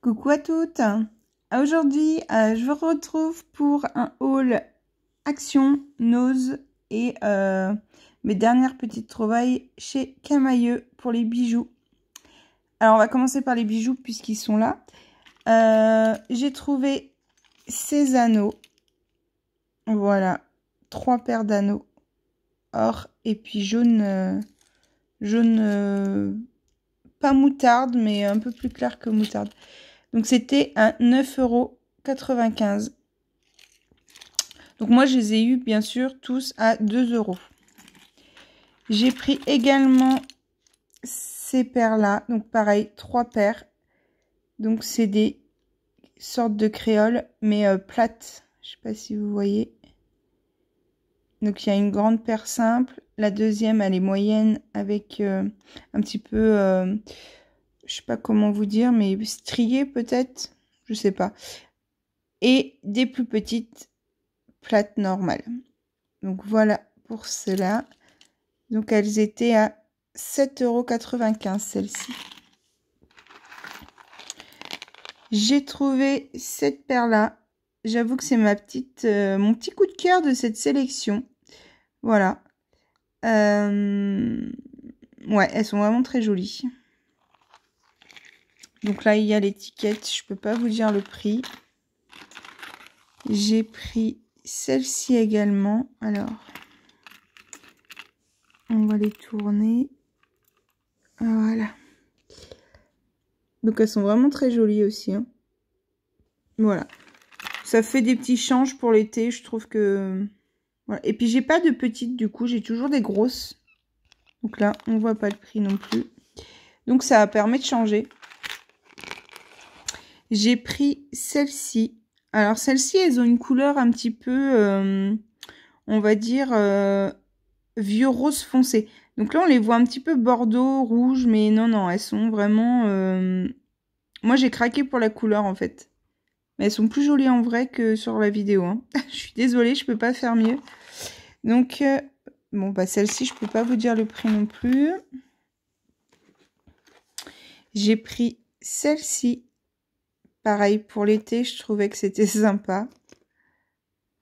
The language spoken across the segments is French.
Coucou à toutes. Aujourd'hui, je vous retrouve pour un haul Action, Nose et mes dernières petites trouvailles chez Camaïeu pour les bijoux. Alors, on va commencer par les bijoux puisqu'ils sont là. J'ai trouvé ces anneaux. Voilà, 3 paires d'anneaux or et puis jaune, pas moutarde, mais un peu plus clair que moutarde. Donc, c'était à 9,95 €. Donc, moi, je les ai eus, bien sûr, tous à 2 €. J'ai pris également ces paires-là. Donc, pareil, 3 paires. Donc, c'est des sortes de créoles, mais plates. Je ne sais pas si vous voyez. Donc, il y a une grande paire simple. La deuxième, elle est moyenne avec un petit peu... je sais pas comment vous dire, mais striées peut-être, je sais pas. Et des plus petites plates normales. Donc voilà pour cela. Donc elles étaient à 7,95 € celles-ci. J'ai trouvé cette paire-là. J'avoue que c'est mon petit coup de cœur de cette sélection. Voilà. Ouais, elles sont vraiment très jolies. Donc là, il y a l'étiquette. Je peux pas vous dire le prix. J'ai pris celle-ci également. Alors, on va les tourner. Voilà. Donc, elles sont vraiment très jolies aussi. Hein. Voilà. Ça fait des petits changes pour l'été. Je trouve que... Voilà. Et puis, j'ai pas de petites du coup. J'ai toujours des grosses. Donc là, on voit pas le prix non plus. Donc, ça permet de changer. J'ai pris celle-ci. Alors, celles-ci, elles ont une couleur un petit peu, on va dire, vieux rose foncé. Donc là, on les voit un petit peu bordeaux, rouge, mais non, elles sont vraiment... Moi, j'ai craqué pour la couleur, en fait. Mais elles sont plus jolies en vrai que sur la vidéo. Hein. Je suis désolée, je peux pas faire mieux. Donc, bon, bah celle-ci, je peux pas vous dire le prix non plus. J'ai pris celle-ci. Pareil, pour l'été, je trouvais que c'était sympa.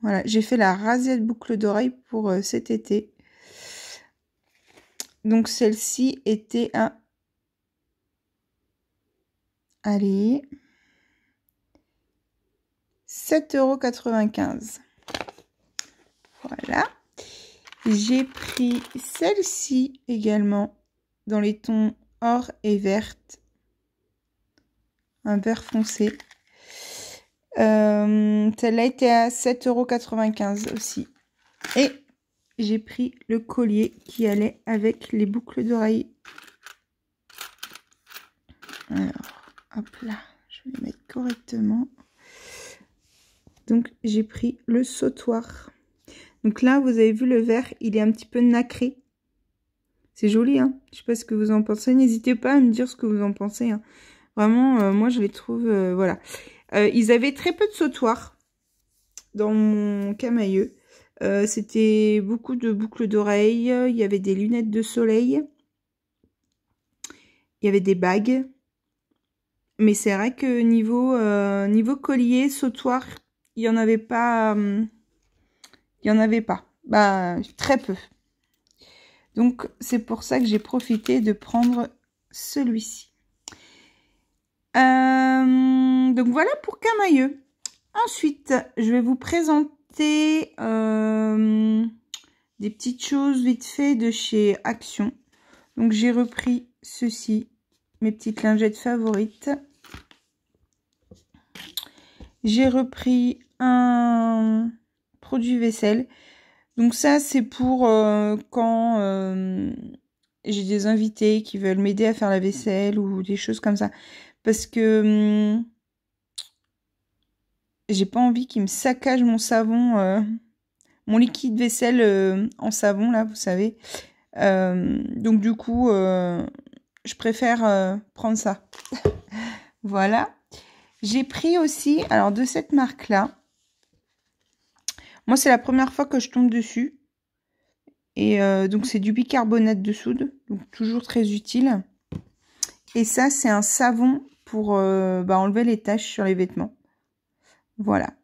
Voilà, j'ai fait la rasette boucle d'oreille pour cet été. Donc, celle-ci était à... Allez... 7,95 €. Voilà. J'ai pris celle-ci également dans les tons or et verte. Un vert foncé. Celle-là était à 7,95 € aussi. Et j'ai pris le collier qui allait avec les boucles d'oreilles. Alors, hop là, je vais le mettre correctement. Donc, j'ai pris le sautoir. Donc là, vous avez vu le vert, il est un petit peu nacré. C'est joli, hein. Je sais pas ce que vous en pensez. N'hésitez pas à me dire ce que vous en pensez. Hein. Vraiment, moi, je les trouve... voilà. Ils avaient très peu de sautoirs dans mon Camaïeu. C'était beaucoup de boucles d'oreilles. Il y avait des lunettes de soleil. Il y avait des bagues. Mais c'est vrai que niveau collier, sautoir, il n'y en avait pas... il n'y en avait pas. Bah, très peu. Donc, c'est pour ça que j'ai profité de prendre celui-ci. Donc, voilà pour Camaïeu. Ensuite, je vais vous présenter des petites choses vite fait de chez Action. Donc, j'ai repris ceci, mes petites lingettes favorites. J'ai repris un produit vaisselle. Donc ça, c'est pour quand j'ai des invités qui veulent m'aider à faire la vaisselle ou des choses comme ça. Parce que j'ai pas envie qu'ils me saccagent mon savon, mon liquide vaisselle en savon, là, vous savez. Donc du coup, je préfère prendre ça. Voilà. J'ai pris aussi, alors de cette marque-là, moi, c'est la première fois que je tombe dessus. Et donc, c'est du bicarbonate de soude. Donc, toujours très utile. Et ça, c'est un savon pour enlever les taches sur les vêtements. Voilà.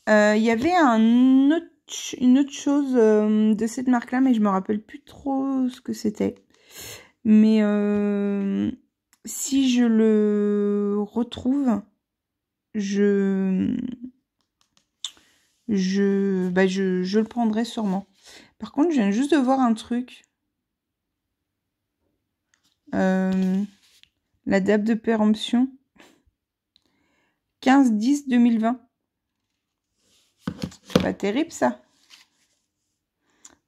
Il y avait une autre chose de cette marque-là, mais je me rappelle plus trop ce que c'était. Mais si je le retrouve, je le prendrai sûrement. Par contre, je viens juste de voir un truc. La date de péremption 15-10-2020. Pas terrible ça.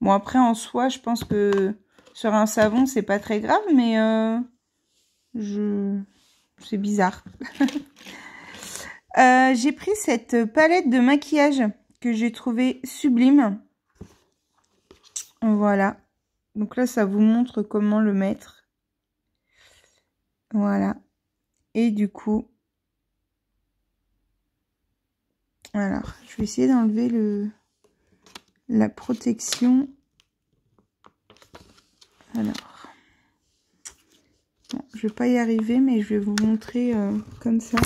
Bon, après en soi, je pense que sur un savon, c'est pas très grave, mais c'est bizarre. J'ai pris cette palette de maquillage que j'ai trouvée sublime. Voilà. Donc là, ça vous montre comment le mettre. Voilà. Et du coup, alors, je vais essayer d'enlever la protection. Alors, bon, je vais pas y arriver, mais je vais vous montrer comme ça.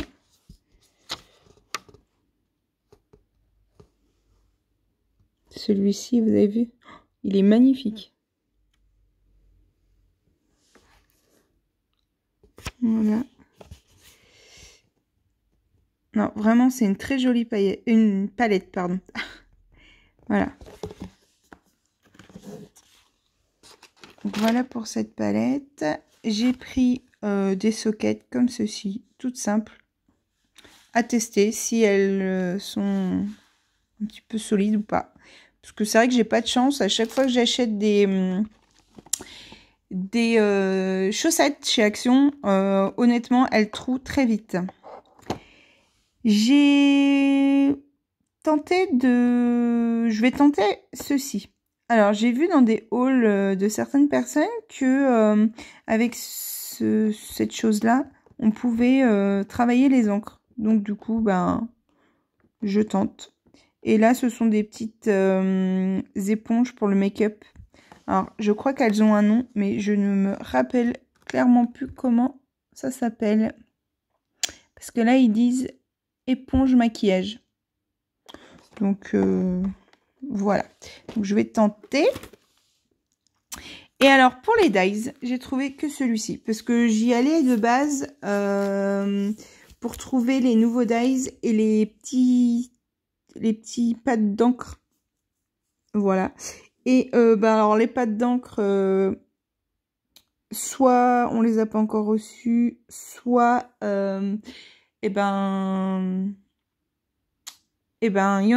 Celui-ci, vous avez vu, il est magnifique. Voilà. Non, vraiment, c'est une très jolie palette, pardon. Voilà. Donc, voilà pour cette palette. J'ai pris des sockets comme ceci, toutes simples, à tester si elles sont un petit peu solides ou pas. Parce que c'est vrai que j'ai pas de chance. À chaque fois que j'achète des chaussettes chez Action, honnêtement, elles trouent très vite. Je vais tenter ceci. Alors, j'ai vu dans des hauls de certaines personnes que avec cette chose-là, on pouvait travailler les encres. Donc, du coup, je tente. Et là, ce sont des petites éponges pour le make-up. Alors, je crois qu'elles ont un nom, mais je ne me rappelle clairement plus comment ça s'appelle. Parce que là, ils disent éponge maquillage. Donc, voilà. Donc, je vais tenter. Et alors, pour les dies, j'ai trouvé que celui-ci. Parce que j'y allais de base pour trouver les nouveaux dies et les petits pads d'encre. Voilà. Et alors, les pads d'encre, soit on les a pas encore reçus, soit il y en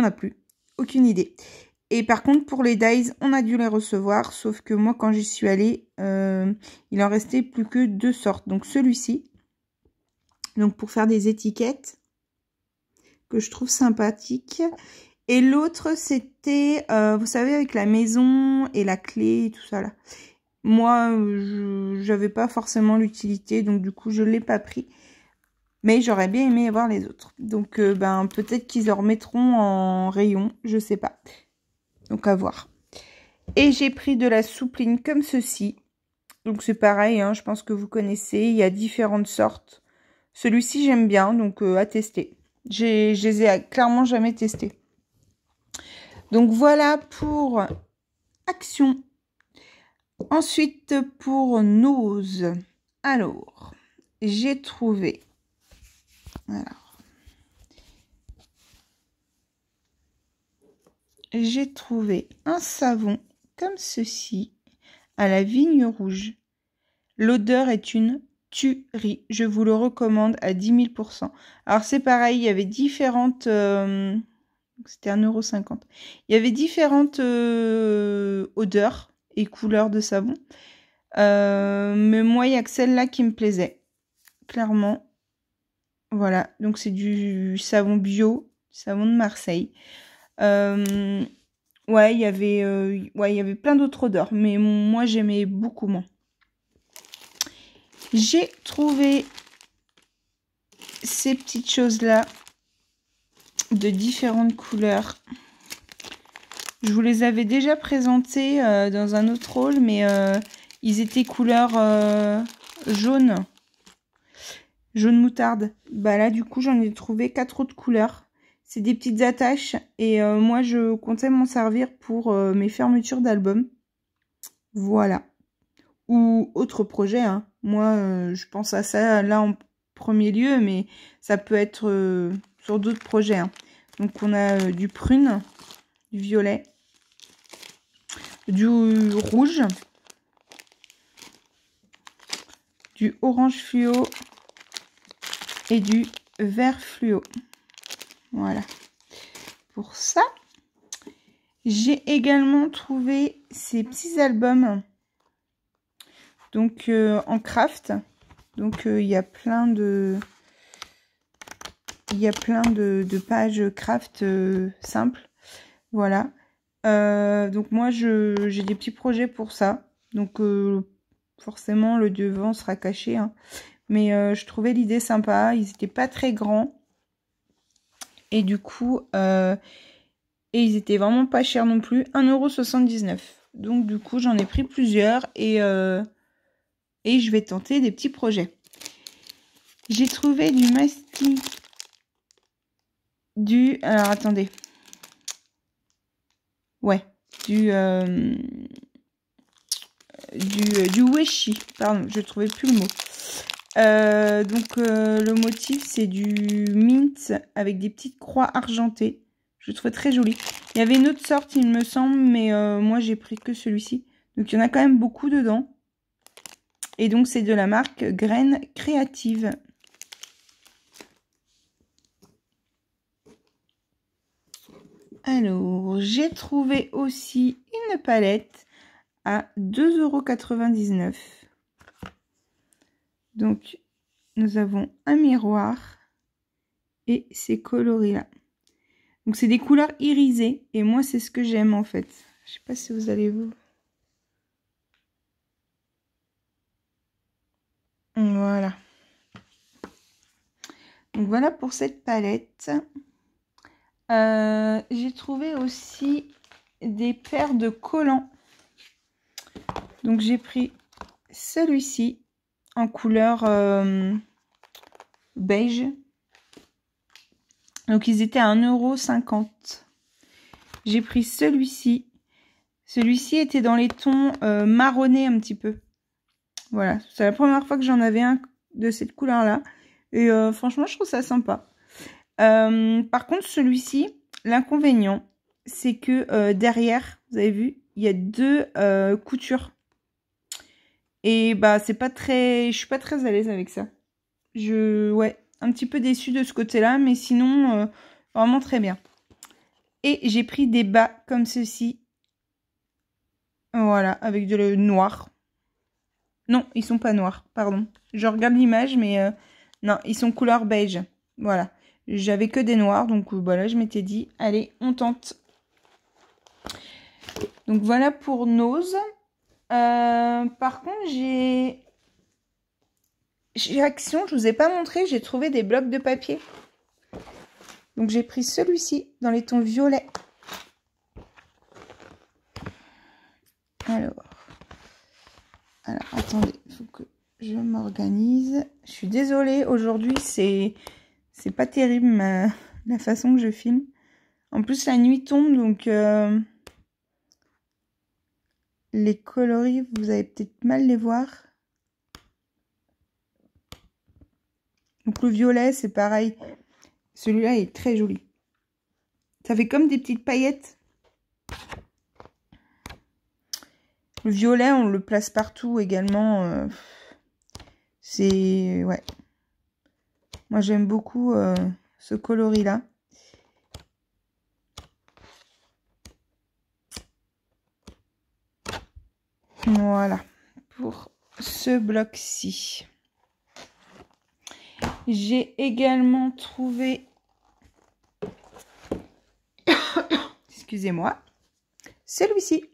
a plus. Aucune idée. Et par contre, pour les dies, on a dû les recevoir. Sauf que moi, quand j'y suis allée, il en restait plus que 2 sortes. Donc celui-ci, donc pour faire des étiquettes, que je trouve sympathique. Et l'autre, c'était, vous savez, avec la maison et la clé et tout ça là. Moi, j'avais pas forcément l'utilité, donc du coup, je l'ai pas pris. Mais j'aurais bien aimé avoir les autres. Donc, peut-être qu'ils le remettront en rayon, je sais pas. Donc, à voir. Et j'ai pris de la soupline comme ceci. Donc, c'est pareil, hein, je pense que vous connaissez. Il y a différentes sortes. Celui-ci, j'aime bien, donc à tester. Je les ai clairement jamais testés. Donc, voilà pour Action. Ensuite, pour Nose. Alors, j'ai trouvé... Alors, j'ai trouvé un savon comme ceci à la vigne rouge. L'odeur est une tuerie. Je vous le recommande à 10 000 %. Alors c'est pareil, il y avait différentes... c'était 1,50 €. Il y avait différentes odeurs et couleurs de savon. Mais moi, il n'y a que celle-là qui me plaisait. Clairement. Voilà, donc c'est du savon bio, savon de Marseille. Ouais, il y avait plein d'autres odeurs, mais moi j'aimais beaucoup moins. J'ai trouvé ces petites choses-là de différentes couleurs. Je vous les avais déjà présentées dans un autre haul, mais ils étaient couleur jaune. jaune moutarde. Bah là, du coup, j'en ai trouvé 4 autres couleurs. C'est des petites attaches et moi, je comptais m'en servir pour mes fermetures d'albums. Voilà. Ou autre projet, hein. Moi, je pense à ça là en premier lieu, mais ça peut être sur d'autres projets, hein. Donc, on a du prune, du violet, du rouge, du orange fluo et du vert fluo. Voilà. Pour ça, j'ai également trouvé ces petits albums. Donc, en craft. Donc, il y a plein de... de pages craft simples. Voilà. Donc, moi, j'ai des petits projets pour ça. Donc, forcément, le devant sera caché, hein. Mais je trouvais l'idée sympa. Ils n'étaient pas très grands. Et du coup... et ils étaient vraiment pas chers non plus. 1,79 €. Donc, du coup, j'en ai pris plusieurs. Et je vais tenter des petits projets. J'ai trouvé du mastic. Alors, attendez. Ouais. Du washi. Pardon, je ne trouvais plus le mot. Donc, le motif, c'est du mint avec des petites croix argentées. Je le trouvais très joli. Il y avait une autre sorte, il me semble, mais moi, j'ai pris que celui-ci. Donc, il y en a quand même beaucoup dedans. Et donc, c'est de la marque Graines Créatives. Alors, j'ai trouvé aussi une palette à 2,99 €. Donc, nous avons un miroir et ces coloris-là. Donc, c'est des couleurs irisées. Et moi, c'est ce que j'aime, en fait. Je ne sais pas si vous allez vous... Voilà. Donc, voilà pour cette palette. J'ai trouvé aussi des paires de collants. Donc, j'ai pris celui-ci en couleur beige. Donc, ils étaient à 1,50 €. J'ai pris celui-ci. Celui-ci était dans les tons marronnés un petit peu. Voilà, c'est la première fois que j'en avais un de cette couleur-là. Et franchement, je trouve ça sympa. Par contre, celui-ci, l'inconvénient, c'est que derrière, vous avez vu, il y a 2 coutures. Et bah, c'est pas très... Je suis pas très à l'aise avec ça. Ouais, un petit peu déçue de ce côté-là, mais sinon, vraiment très bien. Et j'ai pris des bas comme ceci. Voilà, avec de noir. Non, ils sont pas noirs, pardon. Je regarde l'image, mais non, ils sont couleur beige. Voilà. J'avais que des noirs, donc voilà, je m'étais dit, allez, on tente. Donc voilà pour Nose. Par contre, j'ai Action, je vous ai pas montré, j'ai trouvé des blocs de papier. Donc j'ai pris celui-ci dans les tons violets. Alors, attendez, il faut que je m'organise. Je suis désolée, aujourd'hui c'est pas terrible la façon que je filme. En plus la nuit tombe, donc les coloris, vous allez peut-être mal les voir. Donc le violet, c'est pareil. Celui-là est très joli. Ça fait comme des petites paillettes. Le violet, on le place partout également. C'est... Ouais. Moi, j'aime beaucoup ce coloris-là. Voilà. Pour ce bloc-ci. J'ai également trouvé... Excusez-moi. Celui-ci.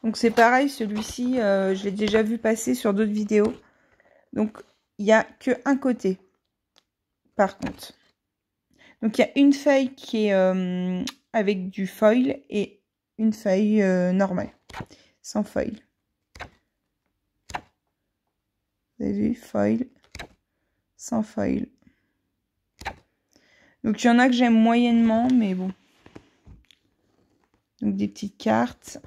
Donc c'est pareil, celui-ci, je l'ai déjà vu passer sur d'autres vidéos. Donc il n'y a qu'un côté, par contre. Donc il y a une feuille qui est avec du foil et une feuille normale, sans foil. Vous avez vu, foil, sans foil. Donc il y en a que j'aime moyennement, mais bon. Donc des petites cartes.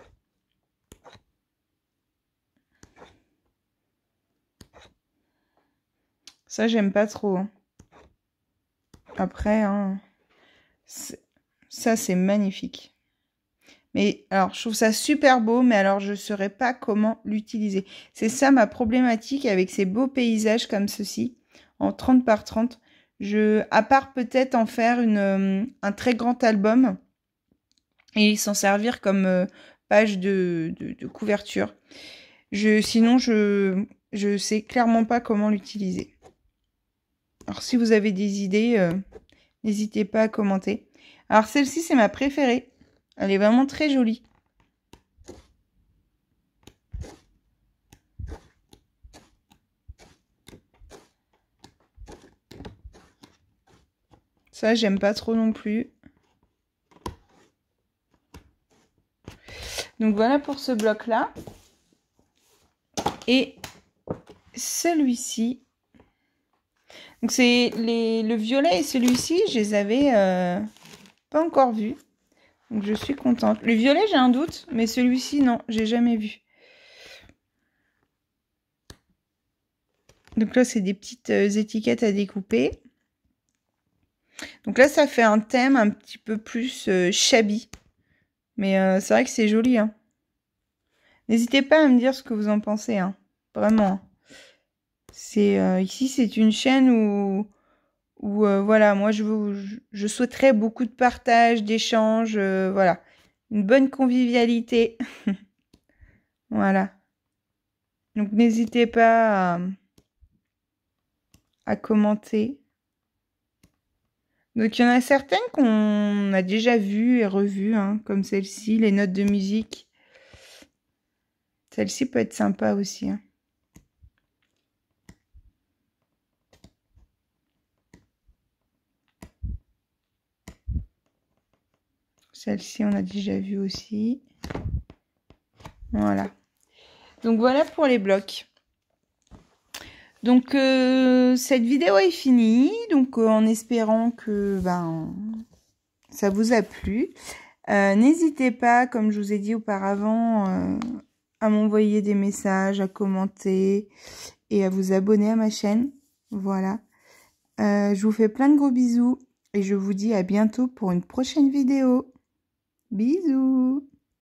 Ça, j'aime pas trop. Hein. Après, hein, ça, c'est magnifique. Mais alors, je trouve ça super beau, mais alors, je ne saurais pas comment l'utiliser. C'est ça ma problématique avec ces beaux paysages comme ceci, en 30 par 30. À part peut-être en faire un très grand album et s'en servir comme page de couverture. Sinon, je sais clairement pas comment l'utiliser. Alors, si vous avez des idées, n'hésitez pas à commenter. Alors, celle-ci, c'est ma préférée. Elle est vraiment très jolie. Ça, j'aime pas trop non plus. Donc, voilà pour ce bloc-là. Et celui-ci. Donc, c'est le violet et celui-ci, je les avais pas encore vus. Donc, je suis contente. Le violet, j'ai un doute, mais celui-ci, non, j'ai jamais vu. Donc là, c'est des petites étiquettes à découper. Donc là, ça fait un thème un petit peu plus shabby. Mais c'est vrai que c'est joli. Hein. N'hésitez pas à me dire ce que vous en pensez. Hein. Vraiment. Ici, c'est une chaîne où voilà, moi, je souhaiterais beaucoup de partage, d'échange. Voilà. Une bonne convivialité. Voilà. Donc, n'hésitez pas à commenter. Donc, il y en a certaines qu'on a déjà vues et revues, hein, comme celle-ci, les notes de musique. Celle-ci peut être sympa aussi. Hein. Celle-ci, on a déjà vu aussi. Voilà. Donc, voilà pour les blocs. Donc, cette vidéo est finie. Donc, en espérant que ça vous a plu. N'hésitez pas, comme je vous ai dit auparavant, à m'envoyer des messages, à commenter et à vous abonner à ma chaîne. Voilà. Je vous fais plein de gros bisous et je vous dis à bientôt pour une prochaine vidéo. Bisous!